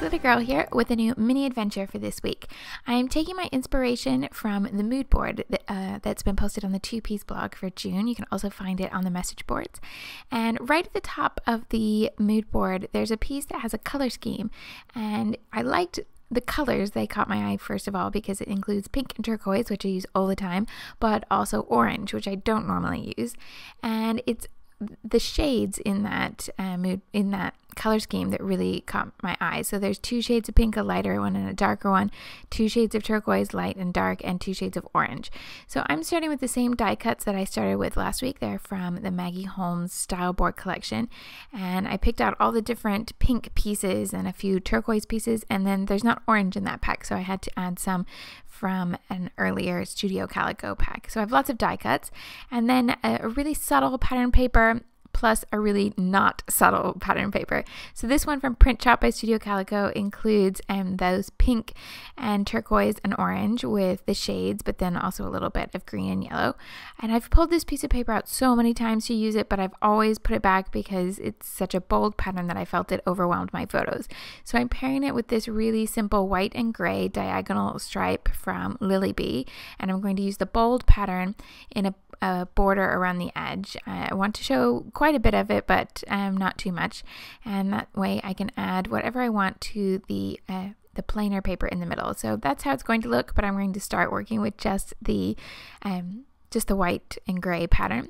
Glitter Girl here with a new mini adventure for this week. I am taking my inspiration from the mood board that's been posted on the Two Piece blog for June. You can also find it on the message boards. And right at the top of the mood board, there's a piece that has a color scheme. And I liked the colors. They caught my eye first of all because it includes pink and turquoise, which I use all the time, but also orange, which I don't normally use. And it's the shades in that color scheme that really caught my eye. So there's two shades of pink, a lighter one and a darker one, two shades of turquoise, light and dark, and two shades of orange. So I'm starting with the same die cuts that I started with last week. They're from the Maggie Holmes style board collection, and I picked out all the different pink pieces and a few turquoise pieces, and then there's not orange in that pack, so I had to add some from an earlier Studio Calico pack. So I have lots of die cuts, and then a really subtle pattern paper plus a really not subtle pattern paper. So this one from Print Shop by Studio Calico includes those pink and turquoise and orange with the shades, but then also a little bit of green and yellow. And I've pulled this piece of paper out so many times to use it, but I've always put it back because it's such a bold pattern that I felt it overwhelmed my photos. So I'm pairing it with this really simple white and gray diagonal stripe from Lily Bee, and I'm going to use the bold pattern in a border around the edge. I want to show quite a bit of it, but not too much, and that way I can add whatever I want to the plainer paper in the middle. So that's how it's going to look, but I'm going to start working with just the white and gray pattern.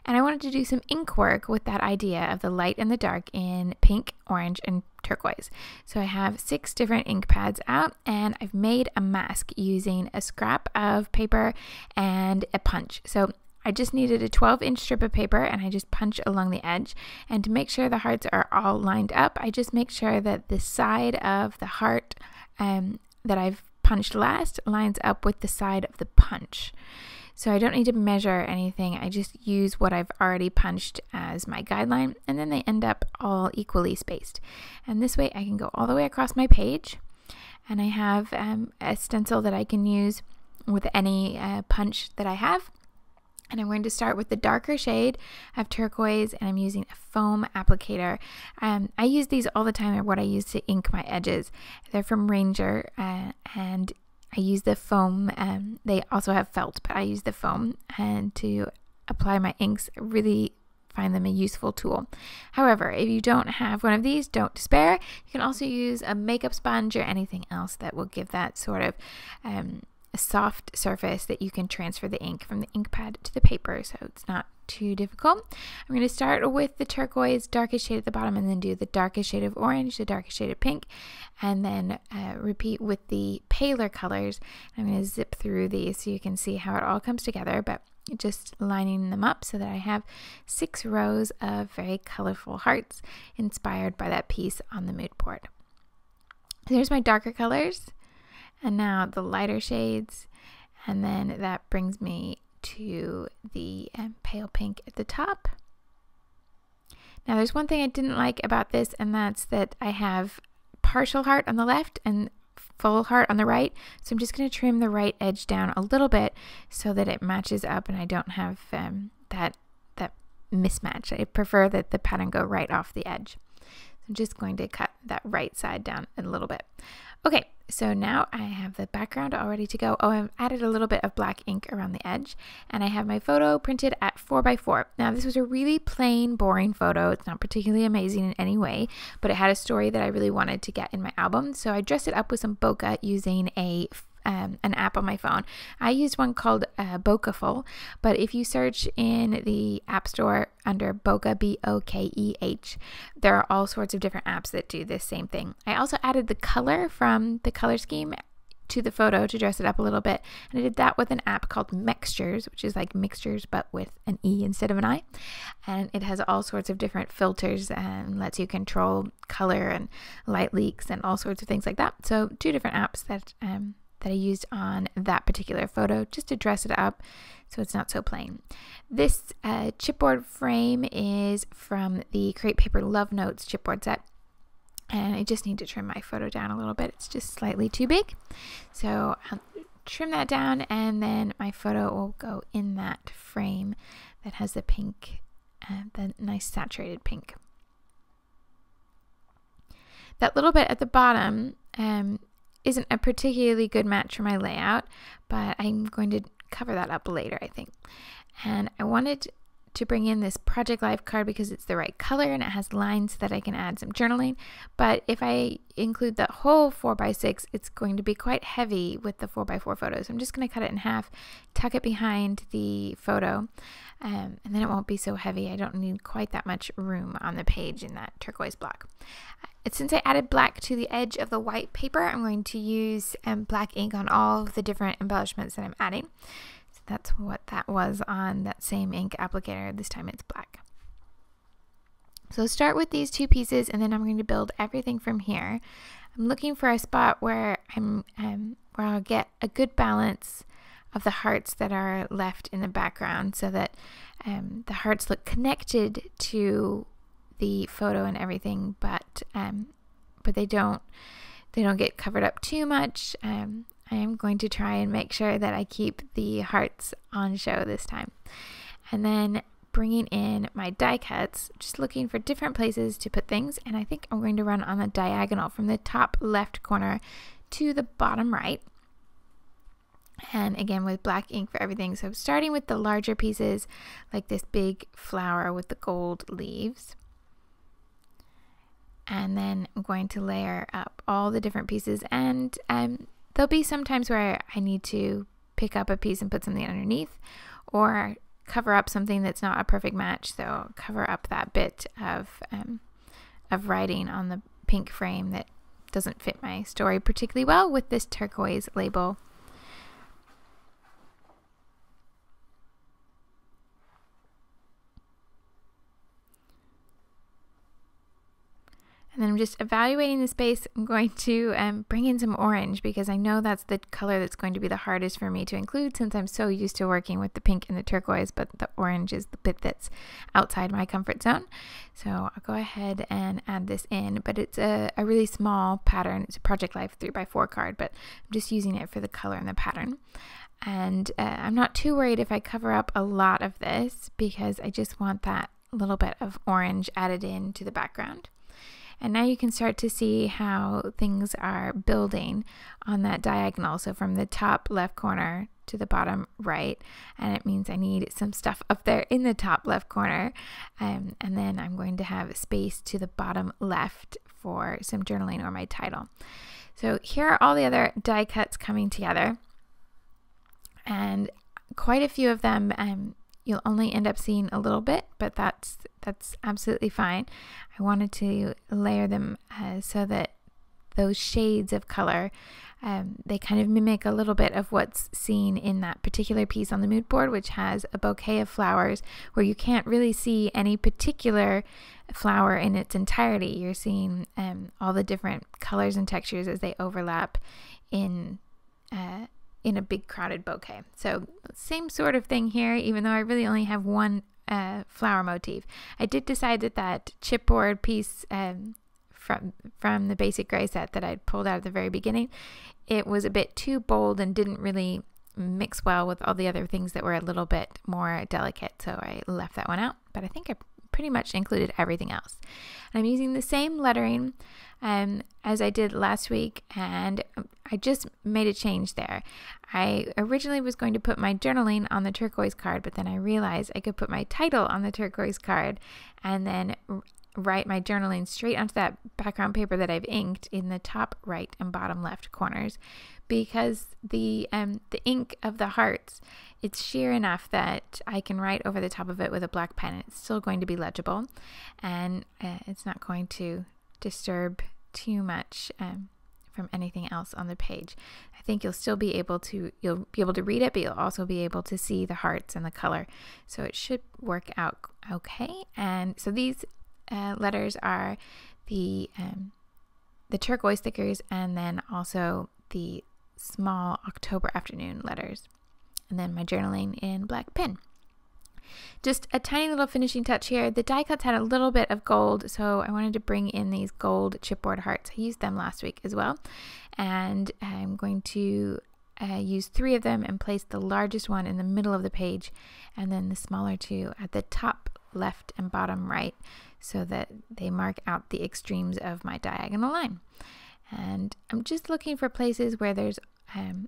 And I wanted to do some ink work with that idea of the light and the dark in pink, orange, and turquoise. So I have 6 different ink pads out, and I've made a mask using a scrap of paper and a punch. So I just needed a 12-inch strip of paper, and I just punch along the edge. And to make sure the hearts are all lined up, I just make sure that the side of the heart that I've punched last lines up with the side of the punch. So I don't need to measure anything. I just use what I've already punched as my guideline, and then they end up all equally spaced. And this way I can go all the way across my page, and I have a stencil that I can use with any punch that I have. And I'm going to start with the darker shade of turquoise, and I'm using a foam applicator. I use these all the time. They're what I use to ink my edges. They're from Ranger, and I use the foam. They also have felt, but I use the foam and to apply my inks. I really find them a useful tool. However, if you don't have one of these, don't despair. You can also use a makeup sponge or anything else that will give that sort of a soft surface that you can transfer the ink from the ink pad to the paper, so it's not too difficult. I'm going to start with the turquoise darkest shade at the bottom, and then do the darkest shade of orange, the darkest shade of pink, and then repeat with the paler colors. I'm going to zip through these so you can see how it all comes together, but just lining them up so that I have 6 rows of very colorful hearts inspired by that piece on the mood board. There's my darker colors. And now the lighter shades, and then that brings me to the pale pink at the top. Now there's one thing I didn't like about this, and that's that I have partial heart on the left and full heart on the right. So I'm just going to trim the right edge down a little bit so that it matches up and I don't have that mismatch. I prefer that the pattern go right off the edge. So I'm just going to cut that right side down a little bit. Okay, so now I have the background all ready to go. Oh, I've added a little bit of black ink around the edge, and I have my photo printed at 4x4. Now, this was a really plain, boring photo. It's not particularly amazing in any way, but it had a story that I really wanted to get in my album. So I dressed it up with some bokeh using an app on my phone. I used one called Bokehful, but if you search in the App Store under Bokeh, B-O-K-E-H, there are all sorts of different apps that do this same thing. I also added the color from the color scheme to the photo to dress it up a little bit, and I did that with an app called Mextures, which is like mixtures but with an E instead of an I, and it has all sorts of different filters and lets you control color and light leaks and all sorts of things like that. So 2 different apps that I used on that particular photo just to dress it up so it's not so plain. This chipboard frame is from the Create Paper Love Notes chipboard set, and I just need to trim my photo down a little bit. It's just slightly too big, so I'll trim that down, and then my photo will go in that frame that has the pink, the nice saturated pink. That little bit at the bottom isn't a particularly good match for my layout, but I'm going to cover that up later, I think. And I wanted to bring in this Project Life card because it's the right color and it has lines so that I can add some journaling. But if I include the whole 4x6, it's going to be quite heavy with the 4x4 photos. So I'm just going to cut it in half, tuck it behind the photo, and then it won't be so heavy. I don't need quite that much room on the page in that turquoise block. Since I added black to the edge of the white paper, I'm going to use black ink on all of the different embellishments that I'm adding. So that's what that was on that same ink applicator. This time it's black. So start with these two pieces, and then I'm going to build everything from here. I'm looking for a spot where where I'll get a good balance of the hearts that are left in the background, so that the hearts look connected to the photo and everything, but they don't get covered up too much. I am going to try and make sure that I keep the hearts on show this time. And then bringing in my die cuts, just looking for different places to put things, and I think I'm going to run on the diagonal from the top left corner to the bottom right. And again with black ink for everything. So starting with the larger pieces, like this big flower with the gold leaves. And then I'm going to layer up all the different pieces, and there'll be some times where I need to pick up a piece and put something underneath, or cover up something that's not a perfect match. So cover up that bit of writing on the pink frame that doesn't fit my story particularly well with this turquoise label. And then I'm just evaluating the space. I'm going to bring in some orange because I know that's the color that's going to be the hardest for me to include, since I'm so used to working with the pink and the turquoise, but the orange is the bit that's outside my comfort zone. So I'll go ahead and add this in, but it's a really small pattern. It's a Project Life 3x4 card, but I'm just using it for the color and the pattern. And I'm not too worried if I cover up a lot of this, because I just want that little bit of orange added in to the background. And now you can start to see how things are building on that diagonal. So from the top left corner to the bottom right, and it means I need some stuff up there in the top left corner. And then I'm going to have space to the bottom left for some journaling or my title. So here are all the other die cuts coming together, and quite a few of them you'll only end up seeing a little bit, but that's absolutely fine. I wanted to layer them so that those shades of color, they kind of mimic a little bit of what's seen in that particular piece on the mood board, which has a bouquet of flowers where you can't really see any particular flower in its entirety. You're seeing all the different colors and textures as they overlap in a big crowded bouquet. So same sort of thing here, even though I really only have one flower motif. I did decide that chipboard piece from the basic gray set that I'd pulled out at the very beginning, it was a bit too bold and didn't really mix well with all the other things that were a little bit more delicate, so I left that one out, but I think I pretty much included everything else. I'm using the same lettering as I did last week, and I just made a change there. I originally was going to put my journaling on the turquoise card, but then I realized I could put my title on the turquoise card and then write my journaling straight onto that background paper that I've inked in the top right and bottom left corners, because the ink of the hearts, it's sheer enough that I can write over the top of it with a black pen. It's still going to be legible, and it's not going to disturb too much from anything else on the page. I think you'll still be able to read it, but you'll also be able to see the hearts and the color. So it should work out okay. And so these letters are the turquoise stickers, and then also the small October afternoon letters, and then my journaling in black pen. Just a tiny little finishing touch here. The die cuts had a little bit of gold, so I wanted to bring in these gold chipboard hearts. I used them last week as well, and I'm going to use 3 of them and place the largest one in the middle of the page, and then the smaller 2 at the top left and bottom right so that they mark out the extremes of my diagonal line. And I'm just looking for places where there's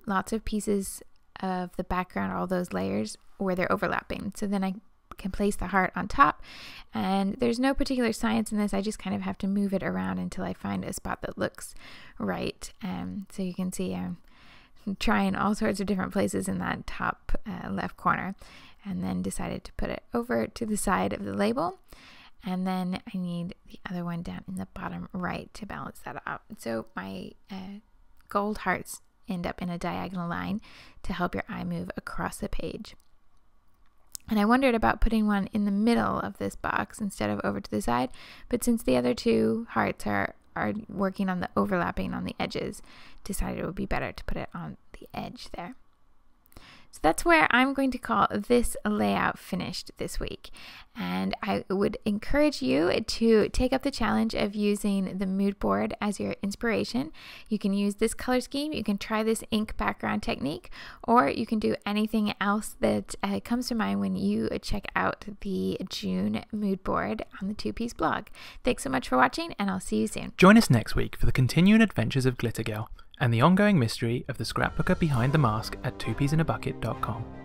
lots of pieces of the background, all those layers where they're overlapping. So then I can place the heart on top, and there's no particular science in this. I just kind of have to move it around until I find a spot that looks right. So you can see I'm trying all sorts of different places in that top left corner, and then decided to put it over to the side of the label. And then I need the other one down in the bottom right to balance that out. So my gold hearts end up in a diagonal line to help your eye move across the page. And I wondered about putting one in the middle of this box instead of over to the side, but since the other two hearts are working on the overlapping on the edges, decided it would be better to put it on the edge there. So that's where I'm going to call this layout finished this week. And I would encourage you to take up the challenge of using the mood board as your inspiration. You can use this color scheme, you can try this ink background technique, or you can do anything else that comes to mind when you check out the June mood board on the Two Piece blog. Thanks so much for watching, and I'll see you soon. Join us next week for the continuing adventures of Glitter Girl and the ongoing mystery of the scrapbooker behind the mask at twopieceinAbucket.com.